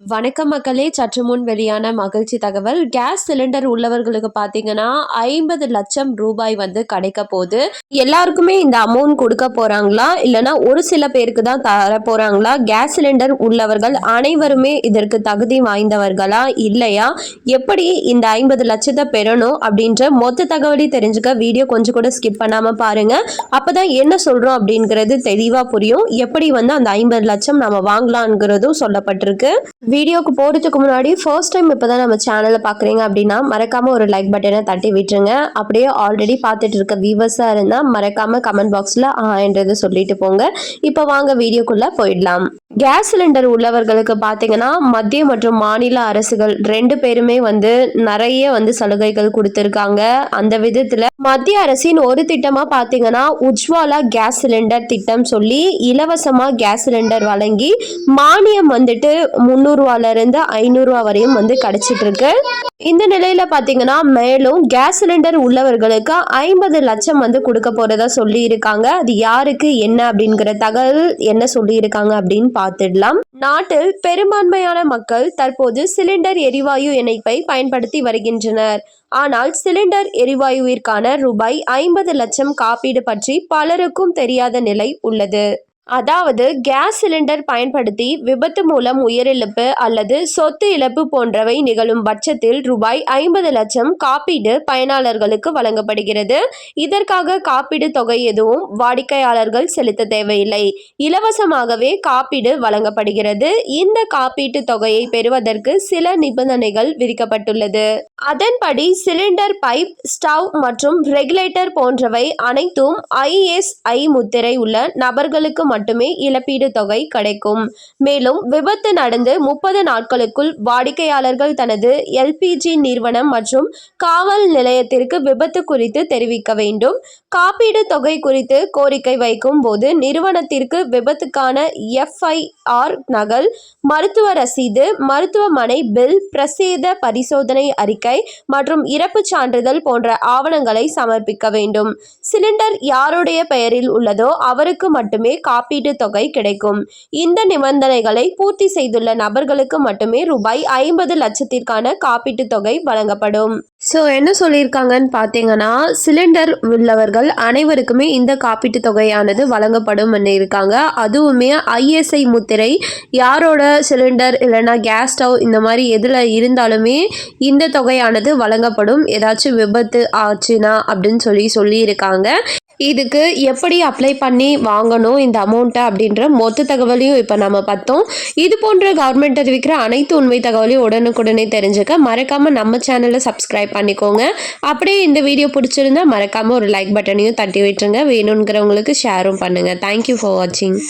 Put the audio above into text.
வணக்கம் மக்களே, சற்று முன் வெளியான மகிழ்ச்சி தகவல். கேஸ் சிலிண்டர் உள்ளவர்களுக்கு பார்த்தீங்கன்னா 50 லட்சம் ரூபாய் வந்து கிடைக்க போகுது. எல்லாருக்குமே இந்த அமௌண்ட் கொடுக்க போறாங்களா, இல்லைன்னா ஒரு சில பேருக்கு தான் தர போறாங்களா? கேஸ் சிலிண்டர் உள்ளவர்கள் அனைவருமே இதற்கு தகுதி வாய்ந்தவர்களா இல்லையா? எப்படி இந்த 50 லட்சத்தை பெறணும் அப்படின்ற மொத்த தகவலை தெரிஞ்சுக்க வீடியோ கொஞ்சம் கூட ஸ்கிப் பண்ணாம பாருங்க. அப்பதான் என்ன சொல்றோம் அப்படிங்கிறது தெளிவா புரியும். எப்படி வந்து அந்த 50 லட்சம் நம்ம வாங்கலாம்ங்கிறதும் சொல்லப்பட்டிருக்கு. வீடியோக்கு போகிறதுக்கு முன்னாடி ஃபர்ஸ்ட் டைம் இப்போ தான் நம்ம சேனலை பார்க்குறீங்க அப்படின்னா மறக்காமல் ஒரு லைக் பட்டனை தட்டி விட்டுருங்க. அப்படியே ஆல்ரெடி பார்த்துட்டு இருக்க வியூவர்ஸாக இருந்தால் மறக்காமல் கமெண்ட் பாக்ஸில் என்றதை சொல்லிட்டு போங்க. இப்போ வாங்க வீடியோக்குள்ளே போயிடலாம். கேஸ் சிலிண்டர் உள்ளவர்களுக்கு பார்த்தீங்கன்னா மத்திய மற்றும் மாநில அரசுகள் ரெண்டு பேருமே வந்து நிறைய வந்து சலுகைகள் கொடுத்துருக்காங்க. அந்த விதத்தில் மத்திய அரசின் ஒரு திட்டமாக பார்த்தீங்கன்னா உஜ்வாலா கேஸ் சிலிண்டர் திட்டம் சொல்லி இலவசமாக கேஸ் சிலிண்டர் வழங்கி மானியம் வந்துட்டு 300 ரூபாயிலிருந்து 500 ரூபா வரையும் வந்து கிடைச்சிட்டு இருக்கு. இந்த நிலையில பாத்தீங்கன்னா மேலும் கேஸ் சிலிண்டர் உள்ளவர்களுக்கு 50 லட்சம் வந்து கொடுக்க போறதா சொல்லி இருக்காங்க. அது யாருக்கு என்ன அப்படிங்கிற தகவல் என்ன சொல்லி இருக்காங்க அப்படின்னு பார்த்துடலாம். நாட்டில் பெரும்பான்மையான மக்கள் தற்போது சிலிண்டர் எரிவாயு இணைப்பை பயன்படுத்தி வருகின்றனர். ஆனால் சிலிண்டர் எரிவாயுவிற்கான ரூபாய் 50 லட்சம் காப்பீடு பற்றி பலருக்கும் தெரியாத நிலை உள்ளது. அதாவது கேஸ் சிலிண்டர் பயன்படுத்தி விபத்து மூலம் உயிரிழப்பு அல்லது சொத்து இழப்பு போன்றவை நிகழும் பட்சத்தில் ரூபாய் 50 லட்சம் காப்பீடு பயனாளர்களுக்கு வழங்கப்படுகிறது. இதற்காக காப்பீடு தொகை எதுவும் வாடிக்கையாளர்கள் செலுத்த தேவையில்லை. இலவசமாகவே காப்பீடு வழங்கப்படுகிறது. இந்த காப்பீட்டு தொகையை பெறுவதற்கு சில நிபந்தனைகள் விதிக்கப்பட்டுள்ளது. அதன்படி சிலிண்டர் பைப், ஸ்டவ் மற்றும் ரெகுலேட்டர் போன்றவை அனைத்தும் ISI முத்திரை உள்ள நபர்களுக்கு மட்டுமே இழப்பீடு தொகை கிடைக்கும். மேலும் விபத்து நடந்து 30 நாட்களுக்குள் வாடிக்கையாளர்கள் தனது LPG நிறுவனம் மற்றும் காவல் நிலையத்திற்கு விபத்து குறித்து தெரிவிக்க வேண்டும். காப்பீடு தொகை குறித்து கோரிக்கை வைக்கும் போது நிறுவனத்திற்கு விபத்துக்கான FIR நகல், மருத்துவ ரசீது, மருத்துவமனை பில், பிரசேத பரிசோதனை அறிக்கை மற்றும் இறப்பு சான்றிதழ் போன்ற ஆவணங்களை சமர்ப்பிக்க வேண்டும். சிலிண்டர் யாருடைய பெயரில் உள்ளதோ அவருக்கு மட்டுமே காப்பீட்டு தொகை கிடைக்கும். இந்த நிபந்தனைகளை பூர்த்தி செய்துள்ள நபர்களுக்கு மட்டுமே ரூபாய் 50 லட்சத்திற்கான காப்பீட்டு தொகை வழங்கப்படும். என்ன சொல்லியிருக்காங்கன்னு பார்த்தீங்கன்னா சிலிண்டர் உள்ளவர்கள் அனைவருக்குமே இந்த காப்பீட்டு தொகையானது வழங்கப்படும் இருக்காங்க. அதுவுமே ISI முத்திரை யாரோட சிலிண்டர் இல்லைன்னா கேஸ் ஸ்டவ் இந்த மாதிரி எதில் இருந்தாலுமே இந்த தொகையானது வழங்கப்படும். ஏதாச்சும் விபத்து ஆச்சுன்னா அப்படின்னு சொல்லியிருக்காங்க. இதுக்கு எப்படி அப்ளை பண்ணி வாங்கணும் இந்த அமௌண்ட்டை அப்படின்ற மொத்த தகவலையும் இப்போ நம்ம பார்த்தோம். இது போன்ற கவர்மெண்ட் அறிவிக்கிற அனைத்து உண்மை தகவலையும் உடனுக்குடனே தெரிஞ்சுக்க மறக்காமல் நம்ம சேனலை சப்ஸ்கிரைப் பண்ணிக்கோங்க. அப்படியே இந்த வீடியோ பிடிச்சிருந்தா மறக்காமல் ஒரு லைக் பட்டனையும் தட்டி விட்டுருங்க. வேணுங்கிறவங்களுக்கு ஷேரும் பண்ணுங்கள். தேங்க்யூ ஃபார் வாட்சிங்.